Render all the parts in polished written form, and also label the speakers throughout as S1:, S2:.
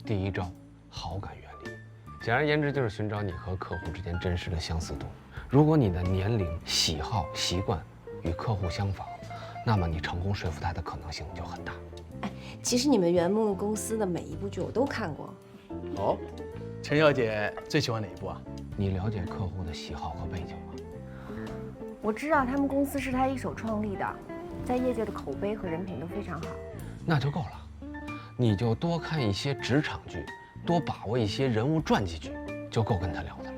S1: 第一招，好感原理。简而言之，就是寻找你和客户之间真实的相似度。如果你的年龄、喜好、习惯与客户相仿，那么你成功说服他的可能性就很大。
S2: 哎，其实你们圆梦公司的每一部剧我都看过。
S3: 哦，陈小姐最喜欢哪一部啊？
S1: 你了解客户的喜好和背景吗？
S2: 我知道他们公司是他一手创立的，在业界的口碑和人品都非常好。
S1: 那就够了，你就多看一些职场剧，多把握一些人物传记剧，就够跟他聊的了。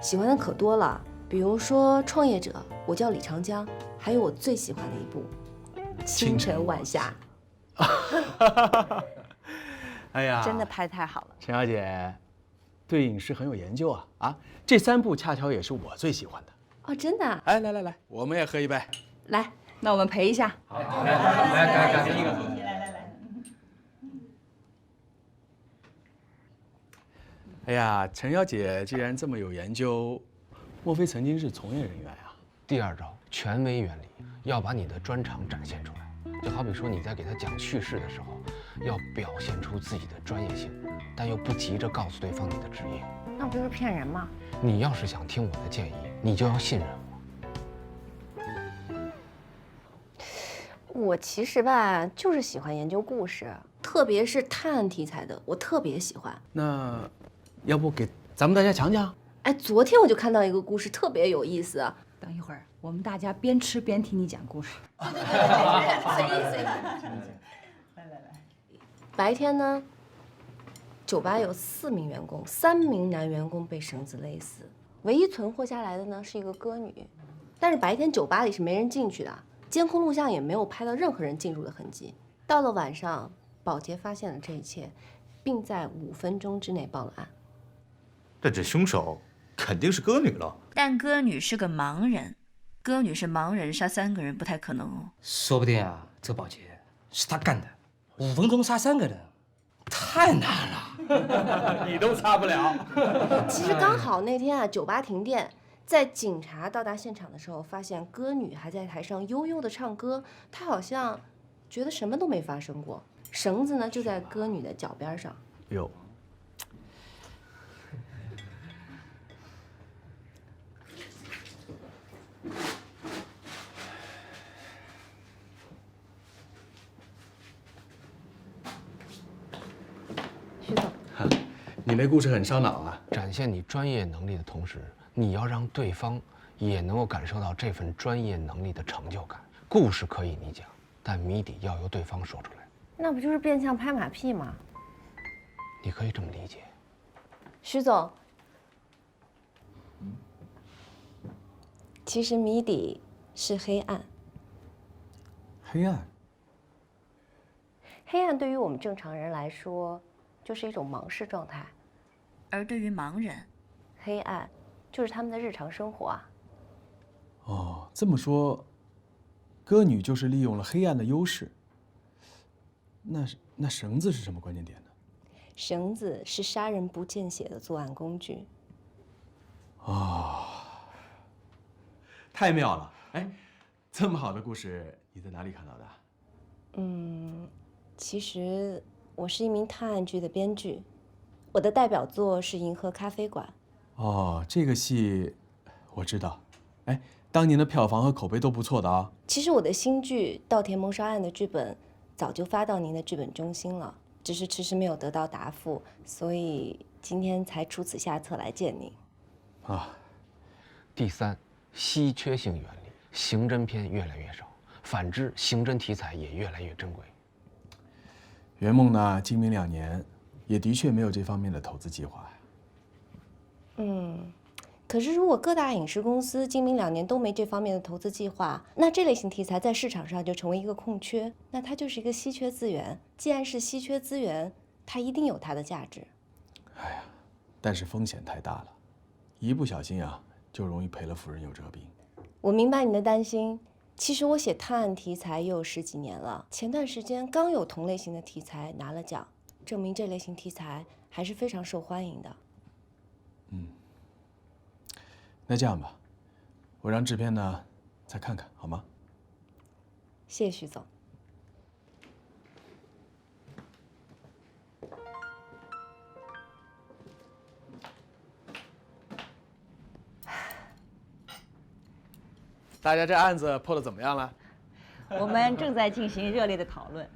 S2: 喜欢的可多了，比如说《创业者》，我叫李长江，还有我最喜欢的一部《清晨晚霞》。
S3: 哎呀，
S2: 真的拍太好了。
S3: 陈小姐对影视很有研究啊！啊，这3部恰巧也是我最喜欢的。
S2: 哦，真的？
S3: 哎，来，我们也喝一杯。
S2: 来，那我们陪一下。
S3: 好，来，一个。
S4: 来。
S3: 哎呀，陈小姐既然这么有研究，莫非曾经是从业人员呀？
S1: 第二招，权威原理，要把你的专长展现出来。就好比说你在给他讲趣事的时候，要表现出自己的专业性，但又不急着告诉对方你的职业。
S2: 那不就是骗人吗？
S1: 你要是想听我的建议，你就要信任我。
S2: 我其实吧，就是喜欢研究故事，特别是探案题材的，我特别喜欢。
S3: 那，要不给咱们大家讲讲？
S2: 哎，昨天我就看到一个故事，特别有意思。
S4: 等一会儿，我们大家边吃边听你讲故事。
S2: 随意。来。白天呢，酒吧有4名员工，3名男员工被绳子勒死，唯一存活下来的呢是一个歌女。但是白天酒吧里是没人进去的，监控录像也没有拍到任何人进入的痕迹。到了晚上，保洁发现了这一切，并在5分钟之内报了案。
S5: 但这凶手肯定是歌女了。
S6: 但歌女是个盲人，歌女是盲人，杀3个人不太可能哦。
S7: 说不定啊，这保洁是他干的，5分钟杀3个人，太难了。
S3: 你都擦不了。
S2: 其实刚好那天啊，酒吧停电，在警察到达现场的时候，发现歌女还在台上悠悠的唱歌，她好像觉得什么都没发生过。绳子呢就在歌女的脚边上。
S3: 哟。
S2: 徐总，
S3: 你那故事很烧脑啊。
S1: 展现你专业能力的同时，你要让对方也能够感受到这份专业能力的成就感。故事可以你讲，但谜底要由对方说出来。
S2: 那不就是变相拍马屁吗？
S1: 你可以这么理解。
S2: 徐总，其实谜底是黑暗。
S3: 黑暗。
S2: 黑暗对于我们正常人来说，就是一种盲视状态，
S6: 而对于盲人，
S2: 黑暗就是他们的日常生活啊。
S3: 哦，这么说，歌女就是利用了黑暗的优势。那绳子是什么关键点呢？
S2: 绳子是杀人不见血的作案工具。
S3: 哦，太妙了！哎，这么好的故事，你在哪里看到的？
S2: 其实我是一名探案剧的编剧，我的代表作是《银河咖啡馆》。
S3: 哦，这个戏我知道。哎，当年的票房和口碑都不错的啊。
S2: 其实我的新剧《稻田谋杀案》的剧本早就发到您的剧本中心了，只是迟迟没有得到答复，所以今天才出此下策来见您。
S3: 啊。
S1: 第3，稀缺性原理，刑侦片越来越少，反之，刑侦题材也越来越珍贵。
S3: 圆梦呢，今明2年，也的确没有这方面的投资计划。
S2: 可是如果各大影视公司今明2年都没这方面的投资计划，那这类型题材在市场上就成为一个空缺，那它就是一个稀缺资源。既然是稀缺资源，它一定有它的价值。
S3: 哎呀，但是风险太大了，一不小心啊，就容易赔了夫人又折兵。
S2: 我明白你的担心。其实我写探案题材也有10几年了，前段时间刚有同类型的题材拿了奖，证明这类型题材还是非常受欢迎的。
S3: 那这样吧，我让制片呢再看看，好吗？
S2: 谢谢徐总。
S3: 大家这案子破得怎么样了？
S4: 我们正在进行热烈的讨论，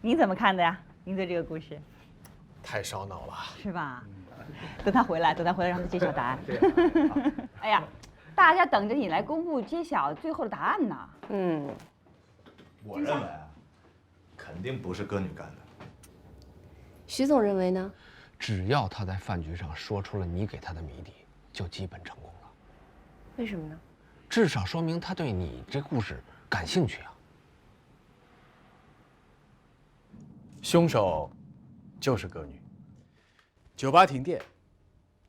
S4: 您怎么看的呀？您对这个故事
S3: 太烧脑了，
S4: 是吧？等他回来让他揭晓答案。哎呀，大家等着你来公布揭晓最后的答案呢。
S5: 我认为啊，肯定不是歌女干的。
S2: 徐总认为呢？
S1: 只要他在饭局上说出了你给他的谜底，就基本成功了。
S2: 为什么呢？
S1: 至少说明他对你这故事感兴趣啊。
S3: 凶手就是歌女。酒吧停电，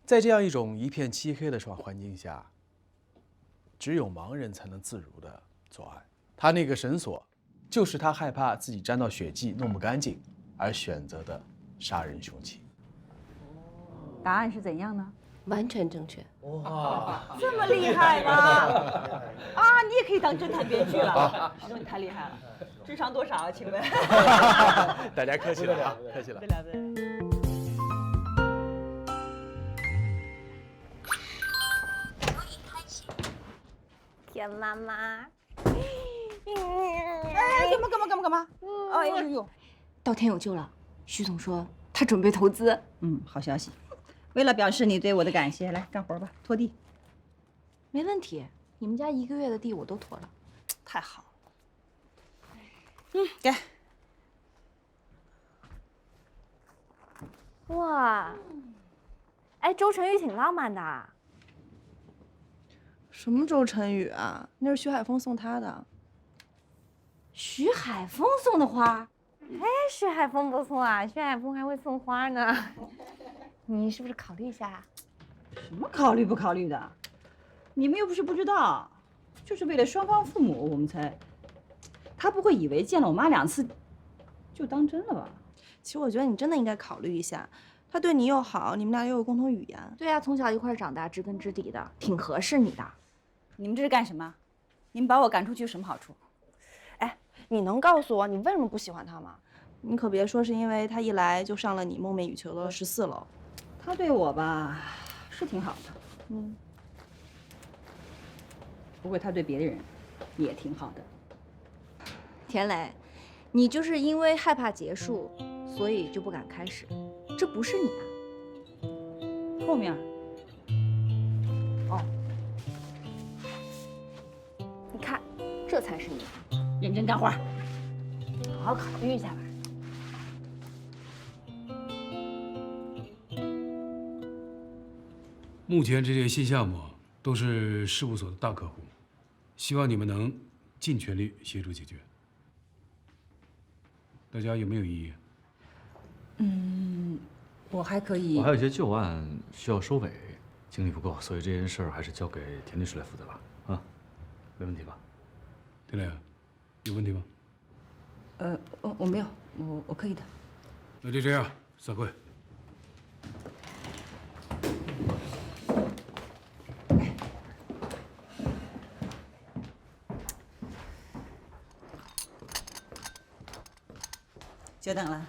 S3: 在这样一种一片漆黑的环境下，只有盲人才能自如的作案。他那个绳索，就是他害怕自己沾到血迹弄不干净而选择的杀人凶器。
S4: 答案是怎样呢？
S2: 完全正确。
S4: 这么厉害吗？啊，你也可以当侦探编剧了。徐总，你太厉害了，智商多少啊？请问？
S3: 大家客气了啊，客气了。
S4: 不了不了。
S2: 田妈妈，
S4: 哎，干嘛？哎呦呦，
S2: 稻田有救了。徐总说他准备投资。
S4: 好消息。为了表示你对我的感谢，来干活吧，拖地。
S2: 没问题，你们家1个月的地我都拖了。
S4: 太好了。给。
S8: 哇，哎，周晨宇挺浪漫的。
S9: 什么周晨宇啊？那是徐海峰送他的。
S8: 徐海峰送的花？哎，徐海峰不错啊，徐海峰还会送花呢。你是不是考虑一下？
S4: 什么考虑不考虑的？你们又不是不知道，就是为了双方父母，我们才。他不会以为见了我妈2次就当真了吧？
S9: 其实我觉得你真的应该考虑一下，他对你又好，你们俩又有共同语言。
S8: 对呀，从小一块长大，知根知底的，挺合适你的。
S4: 你们这是干什么？你们把我赶出去有什么好处？
S9: 哎，你能告诉我你为什么不喜欢他吗？你可别说是因为他一来就上了你梦寐以求的14楼。
S4: 他对我吧，是挺好的，不过他对别人也挺好的。
S8: 田磊，你就是因为害怕结束，所以就不敢开始，这不是你啊。
S4: 后面。
S8: 你看，这才是你。
S4: 认真干活，
S8: 好好考虑一下吧。
S10: 目前这些新项目都是事务所的大客户，希望你们能尽全力协助解决。大家有没有异议？
S4: 我还可以。
S11: 我还有一些旧案需要收尾，精力不够，所以这件事儿还是交给田律师来负责吧。啊，没问题吧？
S10: 田磊，有问题吗？
S4: 我没有，我可以的。
S10: 那就这样，散会。
S4: 久等了，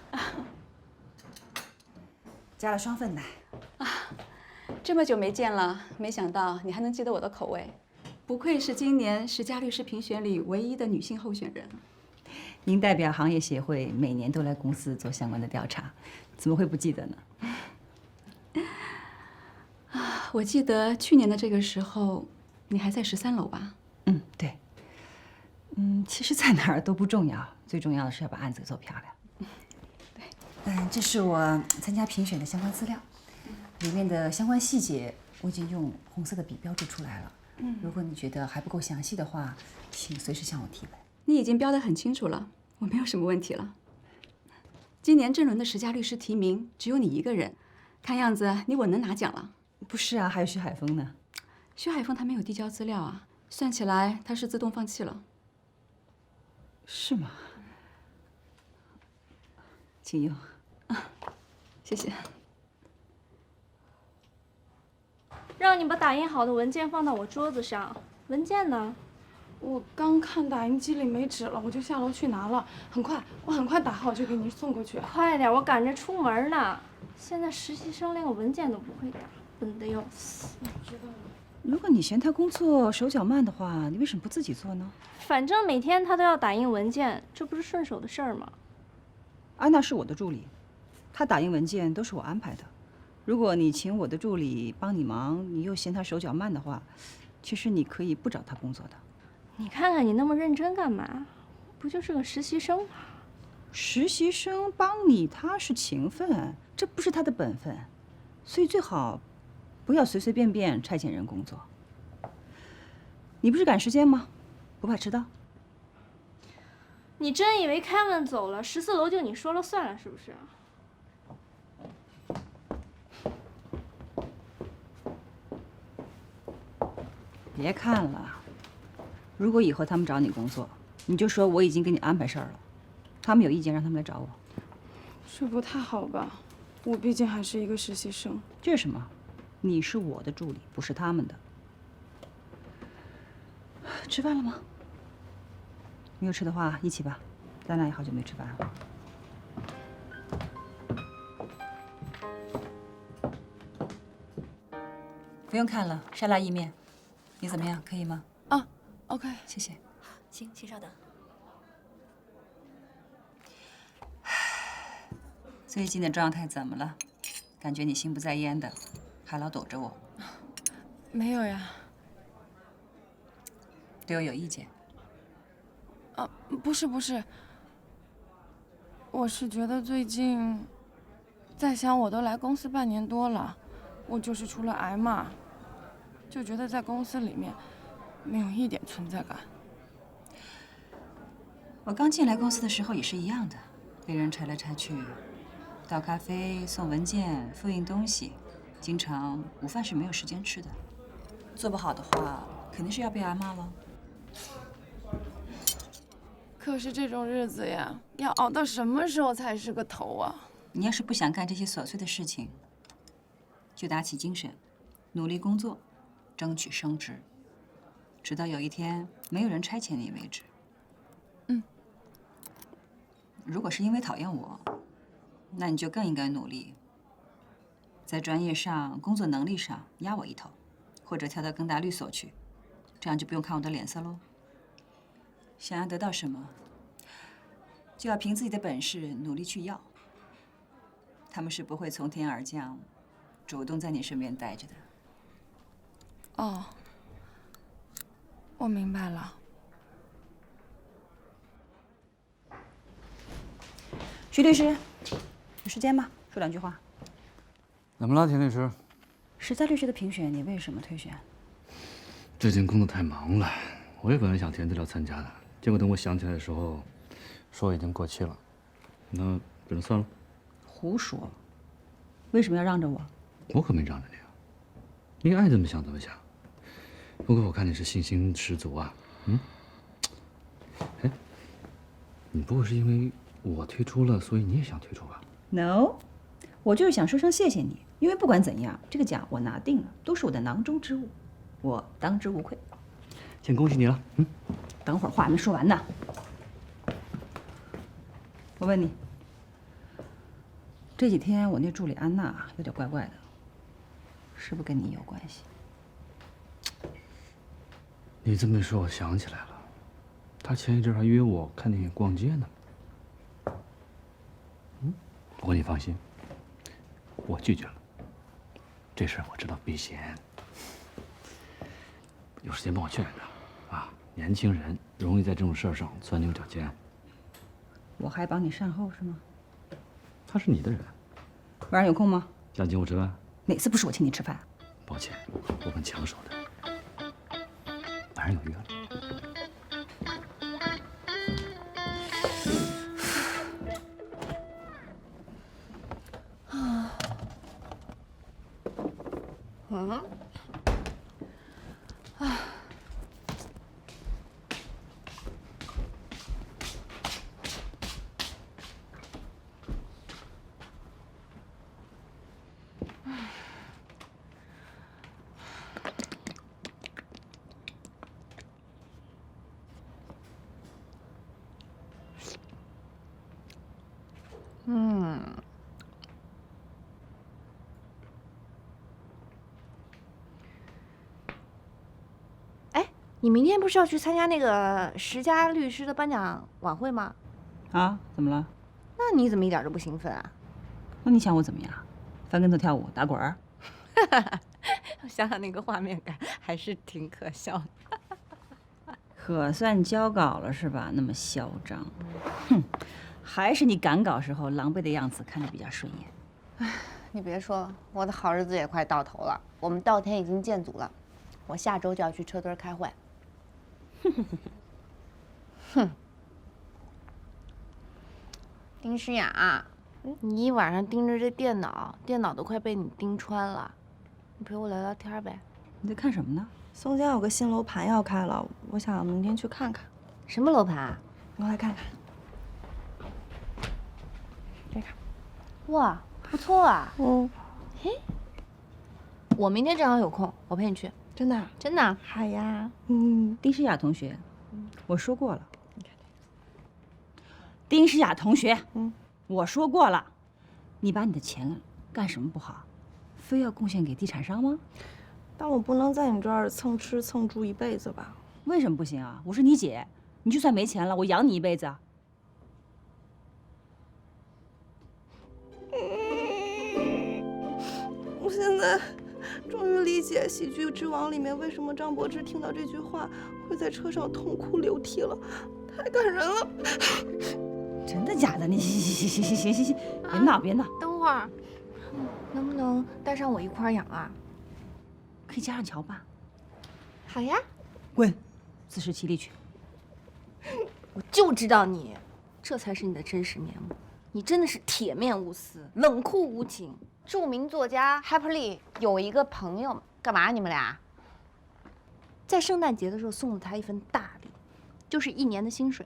S4: 加了双份奶。
S12: 这么久没见了，没想到你还能记得我的口味，不愧是今年10佳律师评选里唯一的女性候选人。
S4: 您代表行业协会，每年都来公司做相关的调查，怎么会不记得呢？
S12: 我记得去年的这个时候，你还在13楼吧？
S4: 对。其实在哪儿都不重要，最重要的是要把案子做漂亮。这是我参加评选的相关资料，里面的相关细节我已经用红色的笔标注出来了。如果你觉得还不够详细的话，请随时向我提问。
S12: 你已经标得很清楚了，我没有什么问题了。今年这轮的10佳律师提名只有你一个人，看样子你稳能拿奖了。
S4: 不是啊，还有徐海峰呢。
S12: 徐海峰他没有递交资料啊，算起来他是自动放弃了。
S4: 是吗？请用。
S12: 谢谢。
S8: 让你把打印好的文件放到我桌子上。文件呢？
S9: 我刚看打印机里没纸了，我就下楼去拿了。我很快打好就给您送过去。
S8: 快点，我赶着出门呢。现在实习生连个文件都不会打，笨得要死。
S9: 知道了。
S4: 如果你嫌他工作手脚慢的话，你为什么不自己做呢？
S8: 反正每天他都要打印文件，这不是顺手的事儿吗？
S4: 安娜是我的助理，她打印文件都是我安排的。如果你请我的助理帮你忙，你又嫌他手脚慢的话，其实你可以不找他工作的。
S8: 你看看你那么认真干嘛？不就是个实习生吗？
S4: 实习生帮你，他是情分，这不是他的本分，所以最好不要随随便便差遣人工作。你不是赶时间吗？不怕迟到？
S8: 你真以为凯文走了14楼就你说了算了是不是？
S4: 别看了，如果以后他们找你工作，你就说我已经给你安排事儿了，他们有意见让他们来找我。
S9: 这不太好吧？我毕竟还是一个实习生。
S4: 这是什么？你是我的助理，不是他们的。吃饭了吗？没有吃的话，一起吧，咱俩也好久没吃饭了。不用看了，沙拉意面，你怎么样？可以吗？
S9: 啊 ，OK，
S4: 谢谢。
S6: 行，请稍等。
S4: 最近的状态怎么了？感觉你心不在焉的，还老躲着我。
S9: 没有呀。
S4: 对我有意见？
S9: 啊，不是，我是觉得最近，在想我都来公司半年多了，我就是出了癌嘛，就觉得在公司里面没有一点存在感。
S4: 我刚进来公司的时候也是一样的，被人拆来拆去，倒咖啡、送文件、复印东西，经常午饭是没有时间吃的。做不好的话，肯定是要被挨骂了。
S9: 可是这种日子呀，要熬到什么时候才是个头啊？
S4: 你要是不想干这些琐碎的事情，就打起精神，努力工作，争取升职，直到有一天没有人差遣你为止。
S9: 嗯。
S4: 如果是因为讨厌我，那你就更应该努力，在专业上、工作能力上压我一头，或者跳到更大律所去，这样就不用看我的脸色喽。想要得到什么，就要凭自己的本事努力去要。他们是不会从天而降，主动在你身边待着的。
S9: 哦，我明白了。
S4: 徐律师，有时间吗？说两句话。
S11: 怎么了，田律师？
S4: 实在律师的评选，你为什么退选？
S11: 最近工作太忙了，我也本来想填资料参加的，结果等我想起来的时候，说已经过期了，那只能算了。
S4: 胡说！为什么要让着我？
S11: 我可没让着你啊，你爱怎么想怎么想。不过我看你是信心十足啊，哎，你不会是因为我退出了，所以你也想退出吧
S4: ？No， 我就是想说声谢谢你，因为不管怎样，这个奖我拿定了，都是我的囊中之物，我当之无愧。
S11: 先恭喜你了。
S4: 等会儿话还没说完呢。我问你，这几天我那助理安娜有点怪怪的，是不是跟你有关系？
S11: 你这么一说，我想起来了，她前一阵还约我看电影、逛街呢。不过你放心，我拒绝了。这事儿我知道避嫌，有时间帮我劝劝她啊！年轻人容易在这种事儿上钻牛角尖。
S4: 我还帮你善后是吗？
S11: 他是你的人。
S4: 晚上有空吗？
S11: 想请我吃饭？
S4: 哪次不是我请你吃饭？
S11: 抱歉，我很抢手的。晚上有约了。
S8: 你明天不是要去参加那个10佳律师的颁奖晚会吗？
S4: 啊？怎么了？
S8: 那你怎么一点都不兴奋啊？
S4: 那你想我怎么样？翻跟头跳舞打滚儿？
S8: 想想那个画面感，还是挺可笑的。
S4: 可算交稿了是吧？那么嚣张，哼，还是你赶稿时候狼狈的样子看着比较顺眼。
S8: 唉，你别说了，我的好日子也快到头了。我们稻田已经建组了，我下周就要去车墩开会。哼，丁诗雅，你一晚上盯着这电脑，电脑都快被你盯穿了。你陪我聊聊天呗。
S4: 你在看什么呢？
S13: 松江有个新楼盘要开了，我想明天去看看。
S8: 什么楼盘啊？
S13: 你过来看看。这个，
S8: 哇，不错啊。
S13: 嗯。
S8: 嘿，我明天正好有空，我陪你去。
S13: 真的？
S8: 真的。
S13: 好呀。
S4: 丁诗雅同学，我说过了。丁诗雅同学，我说过了，你把你的钱干什么不好？非要贡献给地产商吗？
S13: 但我不能在你这儿蹭吃蹭住一辈子吧？
S4: 为什么不行啊？我是你姐，你就算没钱了，我养你一辈子啊。
S13: 我现在终于理解《喜剧之王》里面为什么张柏芝听到这句话会在车上痛哭流涕了，太感人了。
S4: 真的假的？你行，别闹别闹。
S8: 等会儿，能不能带上我一块儿养啊？
S4: 可以加上乔爸。
S8: 好呀。
S4: 滚，自食其力去。
S8: 我就知道你，这才是你的真实面目。你真的是铁面无私，冷酷无情。著名作家 Harper Lee 有一个朋友，干嘛你们俩？在圣诞节的时候送了他一份大礼，就是1年的薪水，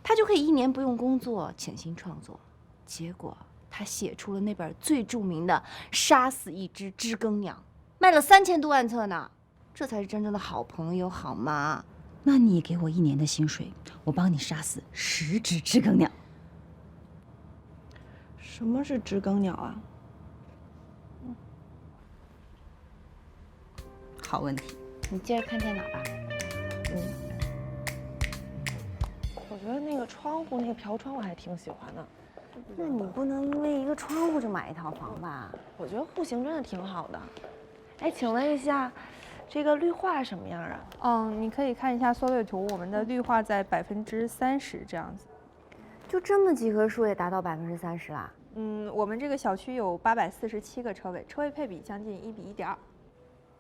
S8: 他就可以1年不用工作，潜心创作。结果他写出了那本最著名的《杀死一只知更鸟》，卖了3000多万册呢。这才是真正的好朋友，好吗？
S4: 那你给我1年的薪水，我帮你杀死10只知更鸟。
S13: 什么是知更鸟啊？
S4: 好问题，
S8: 你接着看电脑吧。
S13: 我觉得那个窗户那个飘窗我还挺喜欢的。
S8: 那你不能因为一个窗户就买一套房吧？
S13: 我觉得户型真的挺好的。哎，请问一下，这个绿化什么样啊？
S14: 你可以看一下缩略图，我们的绿化在30%这样子。
S8: 就这么几棵树也达到30%啦？
S14: 我们这个小区有847个车位，车位配比将近1比1.2。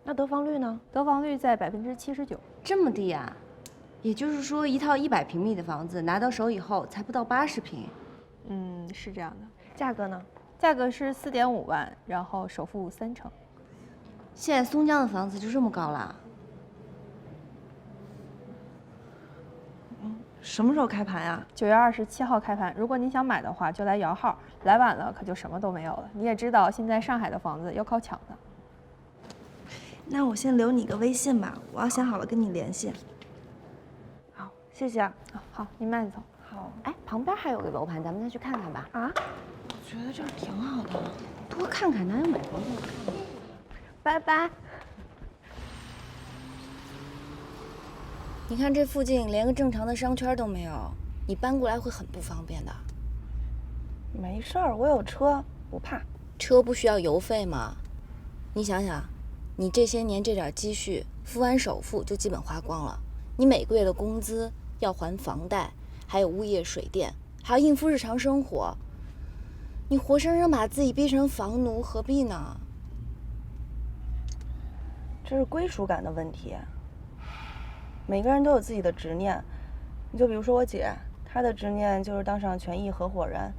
S13: 那得房率呢？
S14: 得房率在79%。
S8: 这么低啊？也就是说，一套100平米的房子拿到手以后才不到80平。
S14: 是这样的。
S13: 价格呢？
S14: 价格是4.5万，然后首付3成。
S8: 现在松江的房子就这么高了？
S13: 什么时候开盘呀
S14: ？9月27号开盘。如果你想买的话，就来摇号，来晚了可就什么都没有了。你也知道，现在上海的房子要靠抢的。
S13: 那我先留你个微信吧，我要想好了跟你联系。好，谢谢啊。
S14: 好，你慢走。
S13: 好。
S8: 哎，旁边还有个楼盘，咱们再去看看吧。
S13: 啊？我觉得这儿挺好的。
S8: 多看看，哪有买房子好看？
S13: 拜拜。
S8: 你看这附近连个正常的商圈都没有，你搬过来会很不方便的。
S13: 没事儿，我有车，不怕。
S8: 车不需要油费吗？你想想，你这些年这点积蓄，付完首付就基本花光了。你每个月的工资要还房贷，还有物业、水电，还要应付日常生活。你活生生把自己逼成房奴，何必呢？
S13: 这是归属感的问题。每个人都有自己的执念，你就比如说我姐，她的执念就是当上权益合伙人，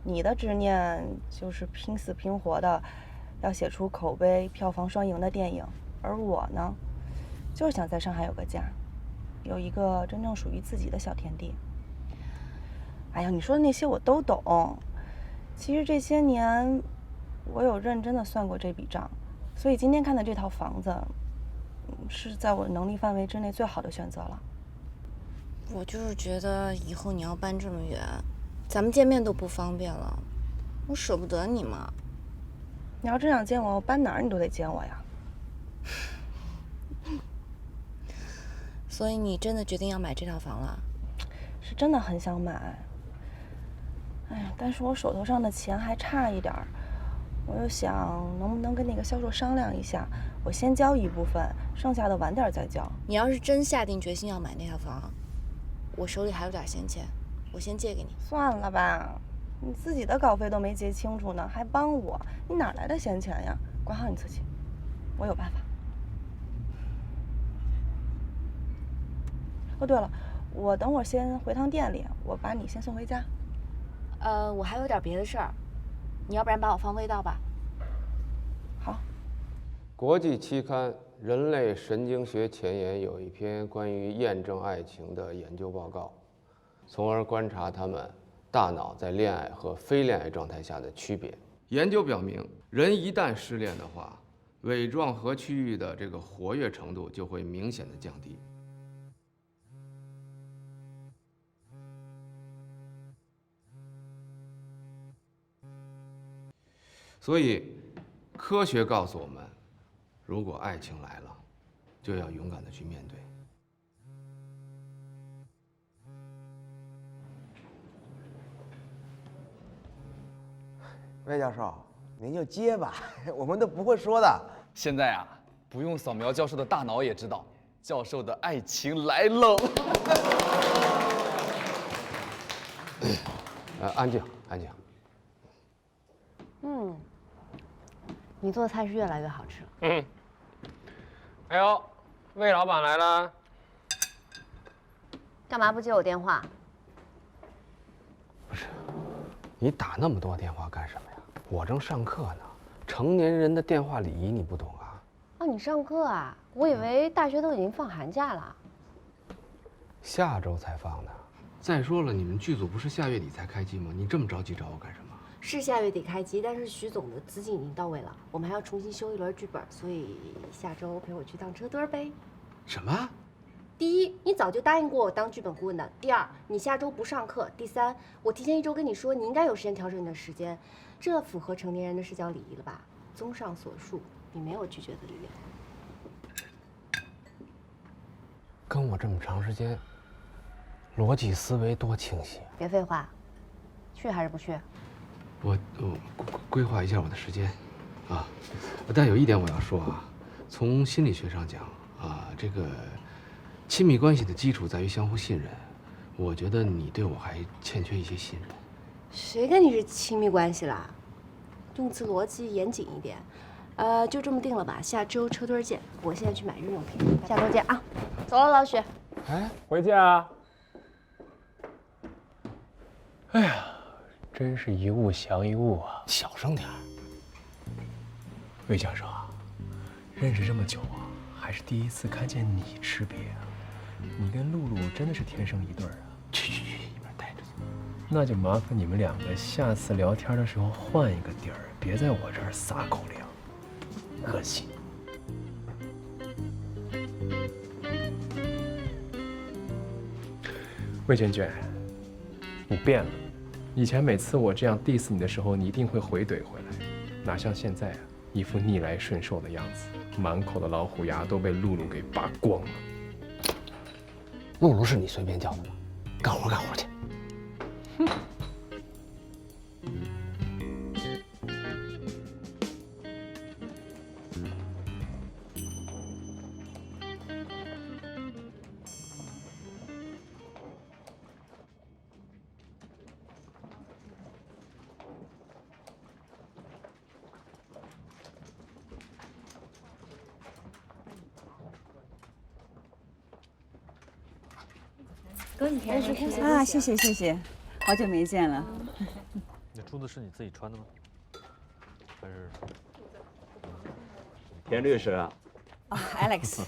S13: 你的执念就是拼死拼活的要写出口碑、票房双赢的电影，而我呢，就是想在上海有个家，有一个真正属于自己的小天地。哎呀，你说的那些我都懂，其实这些年我有认真的算过这笔账，所以今天看的这套房子是在我能力范围之内最好的选择了。
S8: 我就是觉得以后你要搬这么远，咱们见面都不方便了，我舍不得你嘛。
S13: 你要真想见我，我搬哪儿你都得见我呀。
S2: 所以你真的决定要买这套房了？
S13: 是真的很想买。哎呀，但是我手头上的钱还差一点儿，我又想能不能跟那个销售商量一下，我先交一部分，剩下的晚点再交。
S2: 你要是真下定决心要买那套房，我手里还有点闲钱，我先借给你。
S13: 算了吧，你自己的稿费都没结清楚呢，还帮我，你哪来的闲钱呀？管好你自己，我有办法。哦，对了，我等会儿先回趟店里，我把你先送回家。
S2: 我还有点别的事儿，你要不然把我放味道吧。
S13: 好。
S1: 国际期刊《人类神经学前沿》有一篇关于验证爱情的研究报告，从而观察他们大脑在恋爱和非恋爱状态下的区别。研究表明，人一旦失恋的话，尾状核区域的这个活跃程度就会明显的降低。所以，科学告诉我们，如果爱情来了，就要勇敢的去面对。
S15: 魏教授，您就接吧，我们都不会说的。
S16: 现在啊，不用扫描教授的大脑也知道，教授的爱情来了。
S1: 安静，安静。
S8: 你做的菜是越来越好吃了。
S1: 哎呦，魏老板来了。
S8: 干嘛不接我电话？
S1: 你打那么多电话干什么呀？我正上课呢，成年人的电话礼仪你不懂啊？
S8: 哦，你上课啊？我以为大学都已经放寒假了。
S1: 下周才放呢。再说了，你们剧组不是下月底才开机吗？你这么着急找我干什么？
S2: 是下月底开机，但是徐总的资金已经到位了，我们还要重新修一轮剧本，所以下周陪我去当车墩呗。
S1: 什么？
S2: 第一，你早就答应过我当剧本顾问的；第二，你下周不上课；第三，我提前1周跟你说，你应该有时间调整你的时间，这符合成年人的社交礼仪了吧？综上所述，你没有拒绝的理由。
S1: 跟我这么长时间，逻辑思维多清晰。
S8: 别废话，去还是不去？
S1: 我规划一下我的时间，啊，但有一点我要说啊，从心理学上讲啊，这个亲密关系的基础在于相互信任，我觉得你对我还欠缺一些信任。
S2: 谁跟你是亲密关系啦？用词逻辑严谨一点。就这么定了吧，下周车墩见。我现在去买日用品，
S8: 下周见啊！走了，老许。
S1: 哎，
S17: 回见啊！哎呀，真是一物降一物啊！
S1: 小声点儿。
S17: 魏教授啊，认识这么久啊，还是第一次看见你吃瘪啊！你跟露露真的是天生一对儿啊！
S1: 去，一边待着去。
S17: 那就麻烦你们两个下次聊天的时候换一个地儿，别在我这儿撒口粮，恶心。魏娟娟，你变了。以前每次我这样 diss 你的时候，你一定会回怼回来，哪像现在啊，一副逆来顺受的样子，满口的老虎牙都被露露给拔光了。
S1: 露露是你随便叫的吗？干活去。哼。
S4: 恭喜田啊！谢谢谢谢，好久没见了。
S18: 那珠子是你自己穿的吗？还是？田律师啊。
S4: 啊 ，Alex。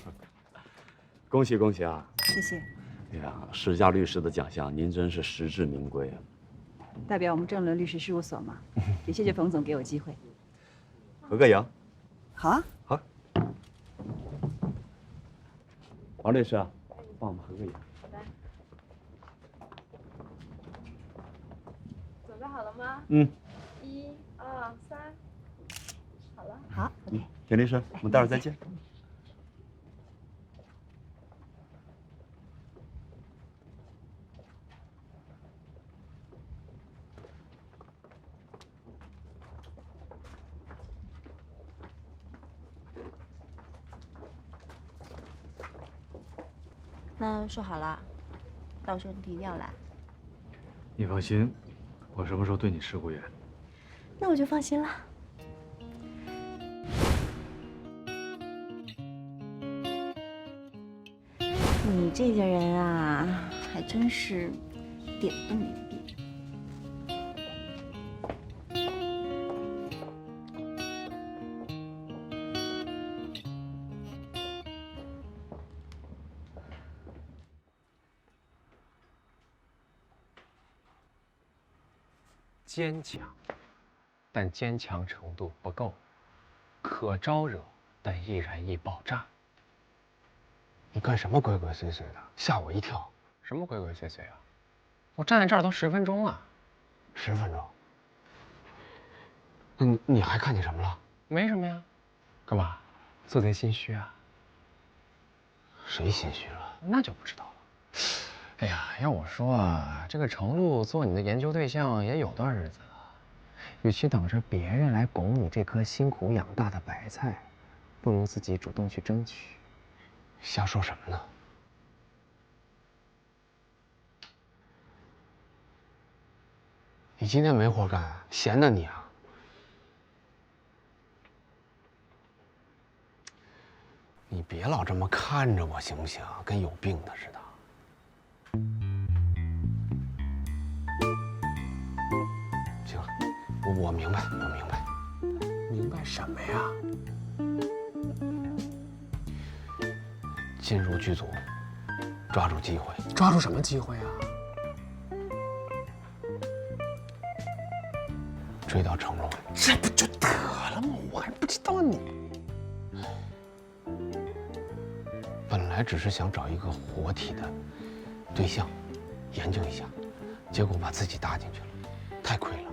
S18: 恭喜恭喜啊！
S4: 谢谢。
S18: 哎呀，世家律师的奖项，您真是实至名归啊！
S4: 代表我们正伦律师事务所嘛，也谢谢冯总给我机会。
S18: 合个影。
S4: 好啊。
S18: 好。王律师啊，帮我们合个影。
S9: 准备好了吗？
S18: 嗯。
S9: 1、2、3，好了。
S4: 好 ，OK。
S18: 田律师，我们待会儿再见。
S13: 那说好了，到时候你一定要来。
S11: 你放心，我什么时候对你失过言？
S13: 那我就放心了。你这个人啊，还真是点都没点。
S19: 坚强，但坚强程度不够；可招惹，但易燃易爆炸。
S1: 你干什么鬼鬼祟祟的？吓我一跳！
S19: 什么鬼鬼祟祟啊？我站在这儿都10分钟了。
S1: 10分钟？你还看见什么了？
S19: 没什么呀。干嘛？做贼心虚啊？
S1: 谁心虚了？
S19: 那就不知道了。哎呀，要我说啊，这个程璐做你的研究对象也有段日子了，与其等着别人来拱你这颗辛苦养大的白菜，不如自己主动去争取。
S1: 瞎说什么呢？你今天没活干，闲的你啊！你别老这么看着我行不行？跟有病的似的。行了，我明白，我明白。
S19: 明白什么呀？
S1: 进入剧组，抓住机会。
S19: 抓住什么机会啊？
S1: 追到成龙。
S19: 这不就得了吗？我还不知道你。
S1: 本来只是想找一个活体的对象，研究一下，结果把自己搭进去了，太亏了。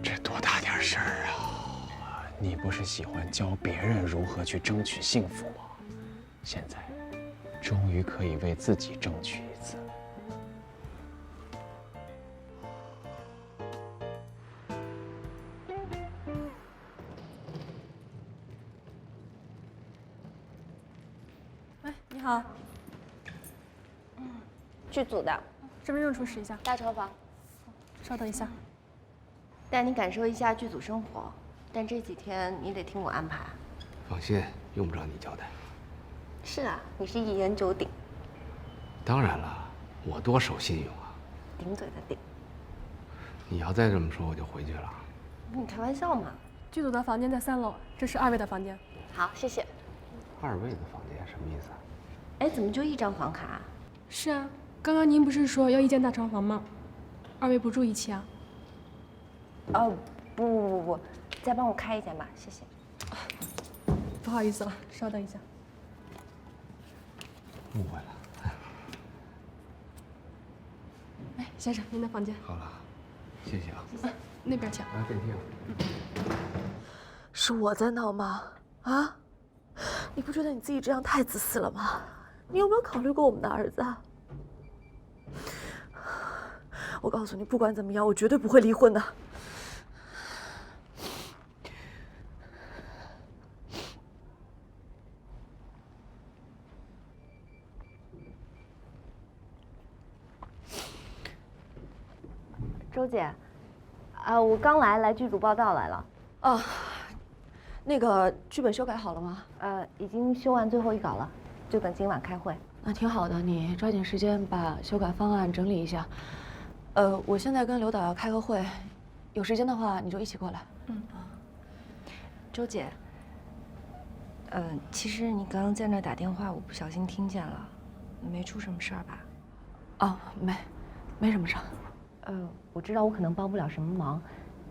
S19: 这多大点事儿啊！你不是喜欢教别人如何去争取幸福吗？现在，终于可以为自己争取一次。
S14: 喂，你好。
S8: 剧组的，
S14: 身份证出示一下。
S8: 大床房。
S14: 稍等一下。
S2: 带你感受一下剧组生活，但这几天你得听我安排。
S1: 放心，用不着你交代。
S2: 是啊，你是一言九鼎。
S1: 当然了，我多守信用啊。
S2: 顶嘴的顶。
S1: 你要再这么说，我就回去了。
S2: 你开玩笑嘛？
S14: 剧组的房间在3楼，这是2位的房间。
S2: 好，谢谢。
S1: 2位的房间什么意思啊？
S2: 哎，怎么就1张房卡？
S14: 是啊，刚刚您不是说要1间大床房吗？2位不住一起啊？
S2: 哦，不，再帮我开1间吧，谢谢。
S14: 不好意思了，稍等一下。
S1: 误会了。
S14: 哎，先生，您的房间。
S1: 好了，谢谢啊。
S14: 谢谢。那边请。
S1: 来，电梯了。
S13: 是我在闹吗？啊？你不觉得你自己这样太自私了吗？你有没有考虑过我们的儿子啊？我告诉你，不管怎么样，我绝对不会离婚的。
S8: 周姐，我刚来剧组报道来了。
S13: 哦，那个剧本修改好了吗？
S8: 已经修完最后一稿了，就等今晚开会。
S13: 那挺好的，你抓紧时间把修改方案整理一下。我现在跟刘导要开个会，有时间的话你就一起过来。
S2: 周姐，其实你刚刚在那打电话，我不小心听见了，没出什么事儿吧？
S13: 哦，没什么事。
S8: 我知道我可能帮不了什么忙，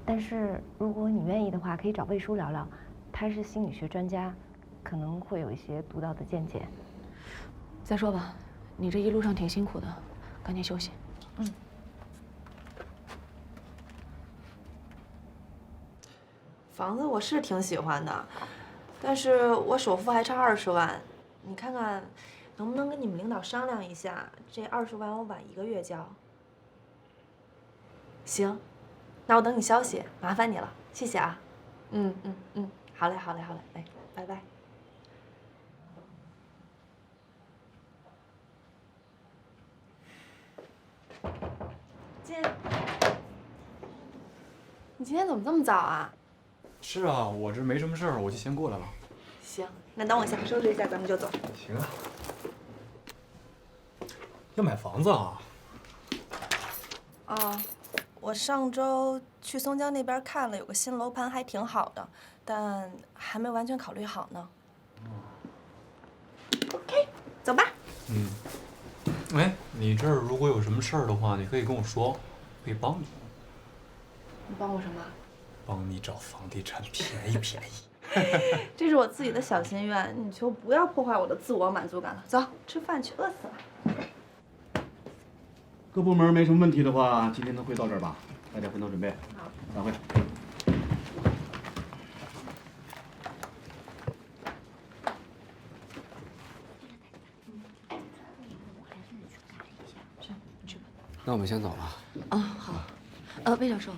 S8: 但是如果你愿意的话，可以找魏叔聊聊，他是心理学专家，可能会有一些独到的见解。
S13: 再说吧，你这一路上挺辛苦的，赶紧休息。房子我是挺喜欢的，但是我首付还差20万，你看看能不能跟你们领导商量一下，这20万我晚1个月交。行，那我等你消息，麻烦你了，谢谢啊。好嘞，哎，拜拜。
S8: 进。你今天怎么这么早啊？
S20: 是啊，我这没什么事儿，我就先过来了。
S13: 行，那等我下收拾一下，咱们就走。
S20: 行啊。要买房子啊？
S13: 哦，我上周去松江那边看了，有个新楼盘还挺好的，但还没完全考虑好呢。OK， 走吧。
S20: 嗯。哎，你这儿如果有什么事儿的话，你可以跟我说，可以帮你。
S8: 你帮我什么？
S20: 帮你找房地产便宜便宜。
S13: 这是我自己的小心愿，你就不要破坏我的自我满足感了。走，吃饭去，饿死了。
S11: 各部门没什么问题的话，今天的会到这儿吧，大家分头准备。
S13: 好，
S11: 散会。
S1: 那我们先走了。
S2: 啊，好。魏教授，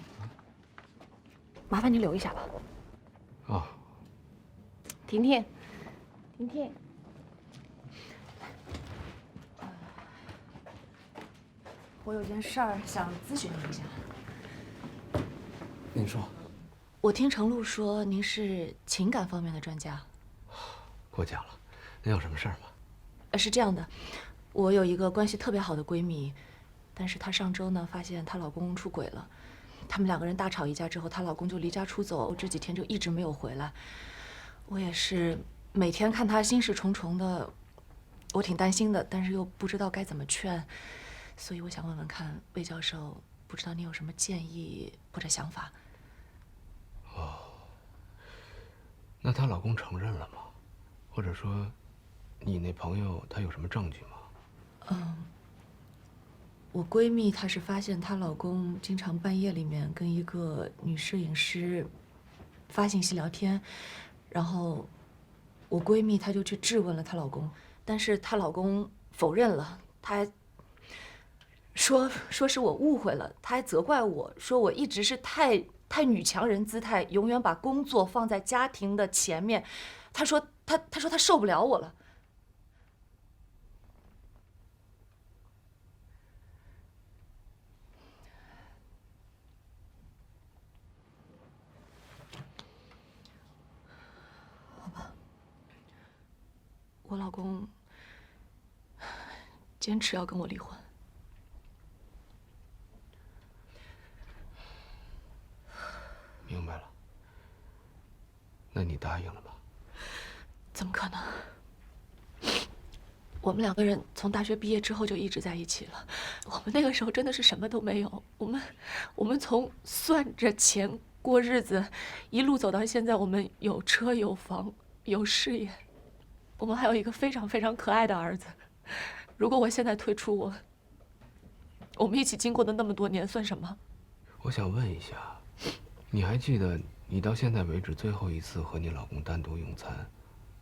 S2: 麻烦你留一下吧。
S1: 哦。
S8: 婷婷，婷婷。
S2: 我有件事儿想咨询您一下。
S1: 您说。
S2: 我听程璐说您是情感方面的专家。
S1: 过奖了。您有什么事儿吗？
S2: 是这样的，我有一个关系特别好的闺蜜，但是她上周呢发现她老公出轨了，他们两个人大吵一架之后，她老公就离家出走，这几天就一直没有回来。我也是每天看她心事重重的，我挺担心的，但是又不知道该怎么劝。所以我想问问看，魏教授，不知道你有什么建议或者想法？
S1: 哦，那她老公承认了吗？或者说，你那朋友他有什么证据吗？
S2: 我闺蜜她是发现她老公经常半夜里面跟一个女摄影师发信息聊天，然后我闺蜜她就去质问了她老公，但是她老公否认了，她还说是我误会了，他还责怪我说我一直是太女强人姿态，永远把工作放在家庭的前面。他说他受不了我了。好吧，我老公坚持要跟我离婚。
S1: 明白了。那你答应了吗？
S2: 怎么可能？我们两个人从大学毕业之后就一直在一起了。我们那个时候真的是什么都没有，我们从算着钱过日子，一路走到现在，我们有车有房有事业，我们还有一个非常非常可爱的儿子。如果我现在退出，我们一起经过的那么多年算什么？
S1: 我想问一下，你还记得你到现在为止最后一次和你老公单独用餐、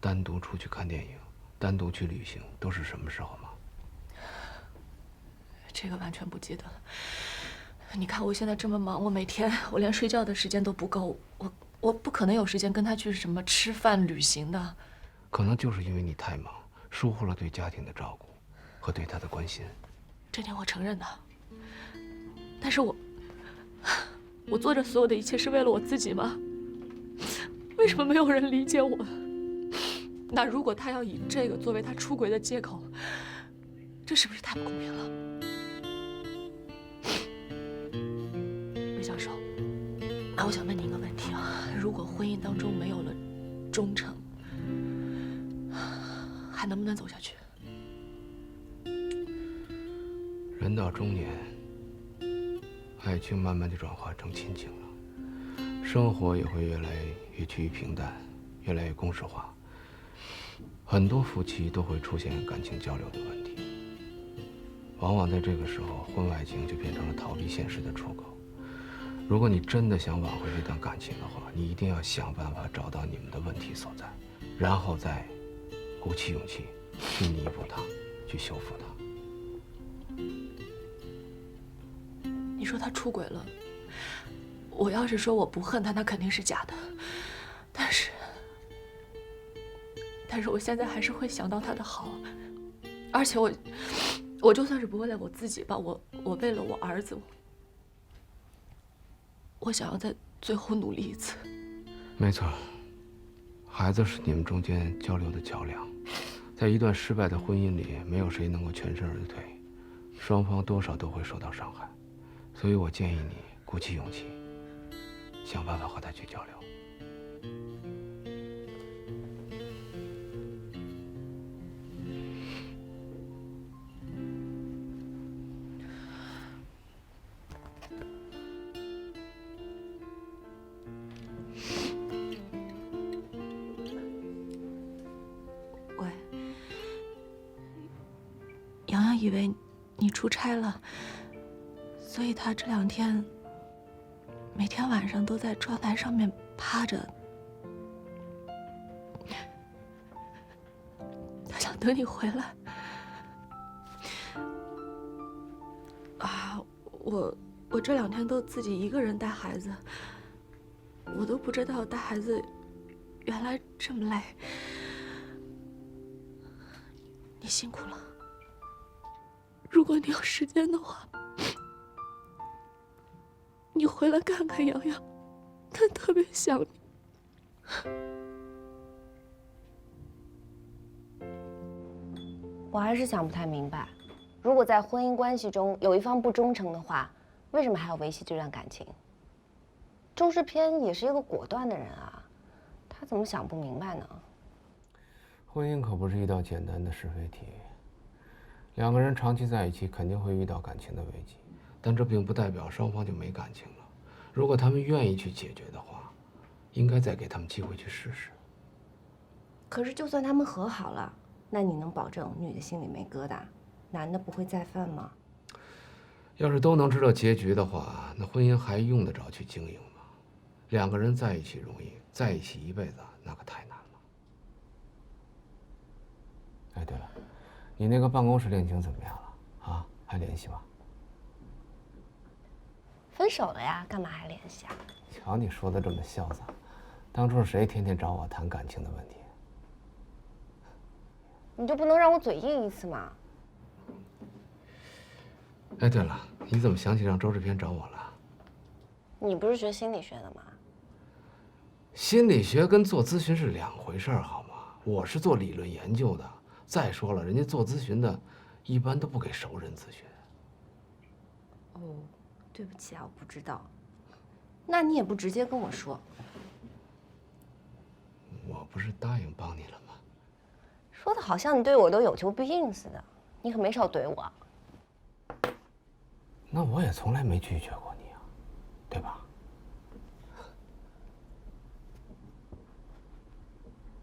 S1: 单独出去看电影、单独去旅行都是什么时候吗？
S2: 这个完全不记得了。你看我现在这么忙，我每天我连睡觉的时间都不够，我不可能有时间跟他去什么吃饭、旅行的。
S1: 可能就是因为你太忙，疏忽了对家庭的照顾和对他的关心。
S2: 这点我承认的。但是我做这所有的一切是为了我自己吗？为什么没有人理解我？那如果他要以这个作为他出轨的借口，这是不是太不公平了？魏教授，那我想问您一个问题啊，如果婚姻当中没有了忠诚，还能不能走下去？
S1: 人到中年，爱情慢慢就转化成亲情了，生活也会越来越趋于平淡，越来越公式化。很多夫妻都会出现感情交流的问题，往往在这个时候，婚外情就变成了逃避现实的出口。如果你真的想挽回这段感情的话，你一定要想办法找到你们的问题所在，然后再鼓起勇气去弥补它，去修复它。
S2: 你说他出轨了，我要是说我不恨他，那肯定是假的。但是我现在还是会想到他的好，而且我就算是不为了我自己吧，我为了我儿子，
S9: 我想要在最后努力一次。
S1: 没错，孩子是你们中间交流的桥梁，在一段失败的婚姻里，没有谁能够全身而退，双方多少都会受到伤害，所以我建议你鼓起勇气，想办法和他去交流。
S9: 洋洋以为你出差了，所以他这2天每天晚上都在窗台上面趴着，他想等你回来。啊，我这2天都自己一个人带孩子，我都不知道带孩子原来这么累。你辛苦了。如果你有时间的话，你回来看看洋洋，他特别想你。
S2: 我还是想不太明白，如果在婚姻关系中有一方不忠诚的话，为什么还要维系这段感情？周世偏也是一个果断的人啊，他怎么想不明白呢？
S1: 婚姻可不是一道简单的是非题。2个人长期在一起，肯定会遇到感情的危机，但这并不代表双方就没感情了。如果他们愿意去解决的话，应该再给他们机会去试试。
S2: 可是，就算他们和好了，那你能保证女的心里没疙瘩，男的不会再犯吗？
S1: 要是都能知道结局的话，那婚姻还用得着去经营吗？2个人在一起容易，在一起一辈子那可太难了。哎，对了。你那个办公室恋情怎么样了？啊，还联系吗？
S2: 分手了呀，干嘛还联系啊？
S1: 瞧你说的这么潇洒，当初是谁天天找我谈感情的问题？
S2: 你就不能让我嘴硬一次吗？
S1: 哎，对了，你怎么想起让周志偏找我了？
S2: 你不是学心理学的吗？
S1: 心理学跟做咨询是2回事儿，好吗？我是做理论研究的。再说了，人家做咨询的，一般都不给熟人咨询。
S2: 哦，对不起啊，我不知道。那你也不直接跟我说。
S1: 我不是答应帮你了吗？
S2: 说的好像你对我都有求必应似的，你可没少怼我。
S1: 那我也从来没拒绝过